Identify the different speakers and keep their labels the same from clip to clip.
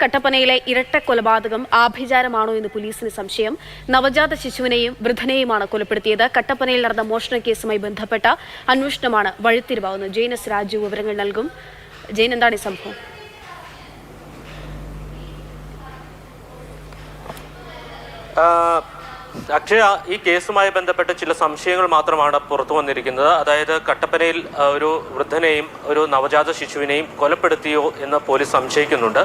Speaker 1: കട്ടപ്പനയിലെ ഇരട്ട കൊലപാതകം ആഭിചാരമാണോ എന്ന് പോലീസിന് സംശയം. നവജാത ശിശുവിനെയും വൃദ്ധനെയുമാണ് കൊലപ്പെടുത്തിയത്. കട്ടപ്പനയിൽ നടന്ന മോഷണ കേസുമായി ബന്ധപ്പെട്ട അന്വേഷണമാണ് വഴിത്തിരിവാകുന്നത്. ജെയിൻ എസ് രാജു വിവരങ്ങൾ നൽകും. ജെയിൻ, എന്താണ് ഈ സംഭവം?
Speaker 2: അക്ഷയ, ഈ കേസുമായി ബന്ധപ്പെട്ട് ചില സംശയങ്ങൾ മാത്രമാണ് പുറത്തു വന്നിരിക്കുന്നത്. അതായത് കട്ടപ്പനയിൽ ഒരു വൃദ്ധനെയും ഒരു നവജാത ശിശുവിനെയും കൊലപ്പെടുത്തിയോ എന്ന് പോലീസ് സംശയിക്കുന്നുണ്ട്.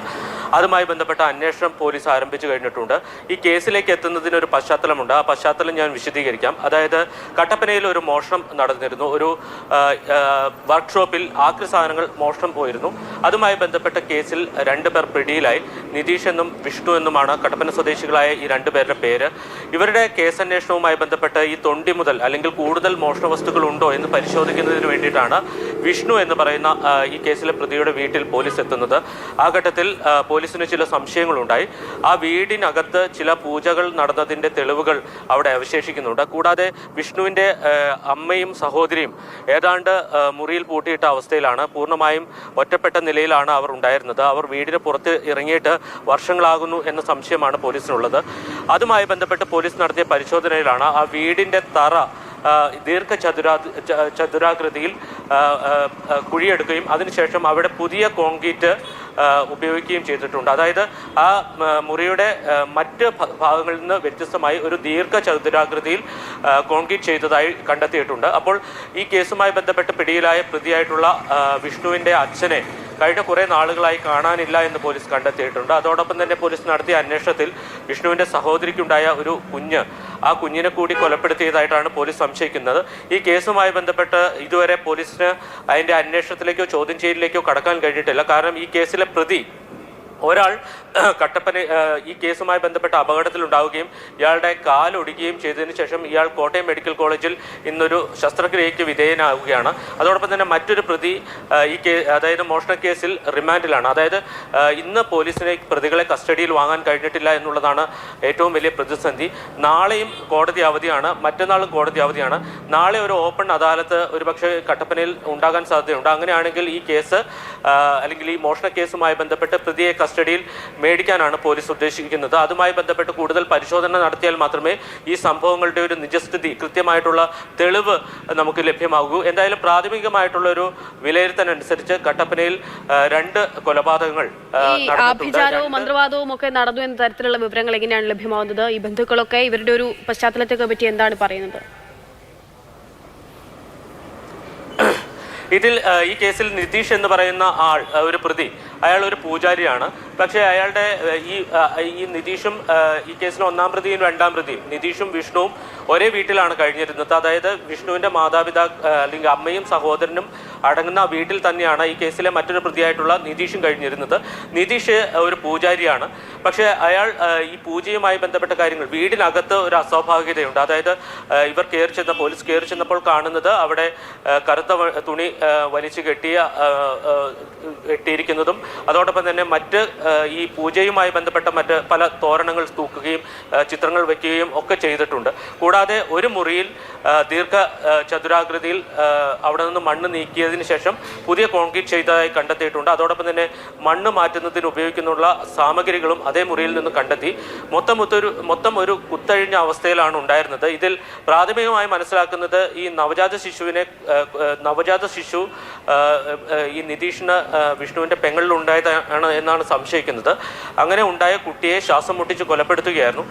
Speaker 2: അതുമായി ബന്ധപ്പെട്ട അന്വേഷണം പോലീസ് ആരംഭിച്ചു കഴിഞ്ഞിട്ടുണ്ട്. ഈ കേസിലേക്ക് എത്തുന്നതിനൊരു പശ്ചാത്തലമുണ്ട്. ആ പശ്ചാത്തലം ഞാൻ വിശദീകരിക്കാം. അതായത് കട്ടപ്പനയിൽ ഒരു മോഷണം നടന്നിരുന്നു. ഒരു വർക്ക്ഷോപ്പിൽ ആക്രി സാധനങ്ങൾ മോഷണം പോയിരുന്നു. അതുമായി ബന്ധപ്പെട്ട കേസിൽ 2 പേർ പിടിയിലായി. നിതീഷ് എന്നും വിഷ്ണു എന്നുമാണ് കട്ടപ്പന സ്വദേശികളായ ഈ 2 പേരുടെ പേര്. ഇവരുടെ കേസന്വേഷണവുമായി ബന്ധപ്പെട്ട് ഈ തൊണ്ടി മുതൽ അല്ലെങ്കിൽ കൂടുതൽ മോഷണ വസ്തുക്കൾ ഉണ്ടോ എന്ന് പരിശോധിക്കുന്നതിന് വേണ്ടിയിട്ടാണ് വിഷ്ണു എന്ന് പറയുന്ന ഈ കേസിലെ പ്രതിയുടെ വീട്ടിൽ പോലീസ് എത്തുന്നത്. ആ ഘട്ടത്തിൽ പോലീസിന് ചില സംശയങ്ങളുണ്ടായി. ആ വീടിനകത്ത് ചില പൂജകൾ നടന്നതിൻ്റെ തെളിവുകൾ അവിടെ അവശേഷിക്കുന്നുണ്ട്. കൂടാതെ വിഷ്ണുവിൻ്റെ അമ്മയും സഹോദരിയും ഏതാണ്ട് മുറിയിൽ പൂട്ടിയിട്ട അവസ്ഥയിലാണ്. പൂർണ്ണമായും ഒറ്റപ്പെട്ട നിലയിലാണ് അവർ ഉണ്ടായിരുന്നത്. അവർ വീടിന് പുറത്ത് ഇറങ്ങിയിട്ട് വർഷങ്ങളാകുന്നു എന്ന സംശയമാണ് പോലീസിനുള്ളത്. അതുമായി ബന്ധപ്പെട്ട് പോലീസ് നടത്തിയ പരിശോധനയിലാണ് ആ വീടിൻ്റെ തറ ചതുരാകൃതിയിൽ കുഴിയെടുക്കുകയും അതിനുശേഷം അവിടെ പുതിയ കോൺക്രീറ്റ് ഉപയോഗിക്കുകയും ചെയ്തിട്ടുണ്ട്. അതായത് ആ മുറിയുടെ മറ്റ് ഭാഗങ്ങളിൽ നിന്ന് വ്യത്യസ്തമായി ഒരു ചതുരാകൃതിയിൽ കോൺക്രീറ്റ് ചെയ്തതായി കണ്ടെത്തിയിട്ടുണ്ട്. അപ്പോൾ ഈ കേസുമായി ബന്ധപ്പെട്ട് പിടിയിലായ പ്രതിയായിട്ടുള്ള വിഷ്ണുവിൻ്റെ അച്ഛനെ കഴിഞ്ഞ കുറേ നാളുകളായി കാണാനില്ല എന്ന് പോലീസ് കണ്ടെത്തിയിട്ടുണ്ട്. അതോടൊപ്പം തന്നെ പോലീസ് നടത്തിയ അന്വേഷണത്തിൽ വിഷ്ണുവിൻ്റെ സഹോദരിക്കുണ്ടായ ഒരു കുഞ്ഞ്, ആ കുഞ്ഞിനെ കൂടി കൊലപ്പെടുത്തിയതായിട്ടാണ് പോലീസ് സംശയിക്കുന്നത്. ഈ കേസുമായി ബന്ധപ്പെട്ട് ഇതുവരെ പോലീസിന് അതിൻ്റെ അന്വേഷണത്തിലേക്കോ ചോദ്യം ചെയ്യലിലേക്കോ കടക്കാൻ കഴിഞ്ഞിട്ടില്ല. കാരണം ഈ കേസിലെ പ്രതി ഒരാൾ കട്ടപ്പന ഈ കേസുമായി ബന്ധപ്പെട്ട അപകടത്തിലുണ്ടാവുകയും ഇയാളുടെ കാലൊടിക്കുകയും ചെയ്തതിനു ശേഷം ഇയാൾ കോട്ടയം മെഡിക്കൽ കോളേജിൽ ഇന്നൊരു ശസ്ത്രക്രിയയ്ക്ക് വിധേയനാവുകയാണ്. അതോടൊപ്പം തന്നെ മറ്റൊരു പ്രതി അതായത് മോഷണ കേസിൽ റിമാൻഡിലാണ്. അതായത് ഇന്ന് പോലീസിനെ പ്രതികളെ കസ്റ്റഡിയിൽ വാങ്ങാൻ കഴിഞ്ഞിട്ടില്ല എന്നുള്ളതാണ് ഏറ്റവും വലിയ പ്രതിസന്ധി. നാളെയും കോടതി അവധിയാണ്, മറ്റന്നാളും കോടതി അവധിയാണ്. നാളെ ഒരു ഓപ്പൺ അദാലത്ത് ഒരുപക്ഷെ കട്ടപ്പനയിൽ ഉണ്ടാകാൻ സാധ്യതയുണ്ട്. അങ്ങനെയാണെങ്കിൽ ഈ കേസ് അല്ലെങ്കിൽ ഈ മോഷണ കേസുമായി ബന്ധപ്പെട്ട് പ്രതിയെ കസ്റ്റഡിയിൽ മേടിക്കാനാണ് പോലീസ് ഉദ്ദേശിക്കുന്നത്. അതുമായി ബന്ധപ്പെട്ട് കൂടുതൽ പരിശോധന നടത്തിയാൽ മാത്രമേ ഈ സംഭവങ്ങളുടെ ഒരു നിജസ്ഥിതി, കൃത്യമായിട്ടുള്ള തെളിവ് നമുക്ക് ലഭ്യമാകൂ. എന്തായാലും പ്രാഥമികമായിട്ടുള്ള ഒരു വിലയിരുത്തലനുസരിച്ച് കട്ടപ്പനയിൽ 2 കൊലപാതകങ്ങൾ
Speaker 1: ആഭിചാരവും മന്ത്രവാദവും ഒക്കെ നടന്നു എന്ന തരത്തിലുള്ള വിവരങ്ങൾ എങ്ങനെയാണ് ലഭ്യമാവുന്നത്? ഈ ബന്ധുക്കളൊക്കെ ഇവരുടെ ഒരു പശ്ചാത്തലത്തെ പറ്റി എന്താണ് പറയുന്നത്?
Speaker 2: ഇതിൽ ഈ കേസിൽ നിതീഷ് എന്ന് പറയുന്ന ആൾ, ഒരു പ്രതി, അയാൾ ഒരു പൂജാരിയാണ്. പക്ഷേ അയാളുടെ ഈ നിതീഷും ഈ കേസിൽ 1-ാം പ്രതിയും 2-ാം പ്രതിയും നിതീഷും വിഷ്ണുവും ഒരേ വീട്ടിലാണ് കഴിഞ്ഞിരുന്നത്. അതായത് വിഷ്ണുവിൻ്റെ അല്ലെങ്കിൽ അമ്മയും സഹോദരനും അടങ്ങുന്ന വീട്ടിൽ തന്നെയാണ് ഈ കേസിലെ മറ്റൊരു പ്രതിയായിട്ടുള്ള നിതീഷും കഴിഞ്ഞിരുന്നത്. നിതീഷ് ഒരു പൂജാരിയാണ്. പക്ഷേ അയാൾ ഈ പൂജയുമായി ബന്ധപ്പെട്ട കാര്യങ്ങൾ, വീടിനകത്ത് ഒരു അസ്വാഭാവികതയുണ്ട്. അതായത് പോലീസ് കയറി ചെന്നപ്പോൾ കാണുന്നത് അവിടെ കറുത്ത തുണി വലിച്ചു കെട്ടിയിരിക്കുന്നതും അതോടൊപ്പം തന്നെ മറ്റ് ഈ പൂജയുമായി ബന്ധപ്പെട്ട മറ്റ് പല തോരണങ്ങൾ തൂക്കുകയും ചിത്രങ്ങൾ വയ്ക്കുകയും ഒക്കെ ചെയ്തിട്ടുണ്ട്. കൂടാതെ ഒരു മുറിയിൽ ചതുരാകൃതിയിൽ അവിടെ നിന്ന് മണ്ണ് നീക്കിയതിന് ശേഷം പുതിയ കോൺക്രീറ്റ് ചെയ്തതായി കണ്ടെത്തിയിട്ടുണ്ട്. അതോടൊപ്പം തന്നെ മണ്ണ് മാറ്റുന്നതിന് ഉപയോഗിക്കുന്നുള്ള സാമഗ്രികളും അതേ മുറിയിൽ നിന്ന് കണ്ടെത്തി. മൊത്തം ഒരു കുത്തഴിഞ്ഞ അവസ്ഥയിലാണ് ഉണ്ടായിരുന്നത്. ഇതിൽ പ്രാഥമികമായി മനസ്സിലാക്കുന്നത് ഈ നവജാത ശിശു ഈ നിതീഷിന് വിഷ്ണുവിൻ്റെ പെങ്ങളിൽ ഉണ്ടായതാണ് എന്നാണ് സംശയിക്കുന്നത്. അങ്ങനെ ഉണ്ടായ കുട്ടിയെ ശ്വാസം മുട്ടിച്ച് കൊലപ്പെടുത്തുകയായിരുന്നു.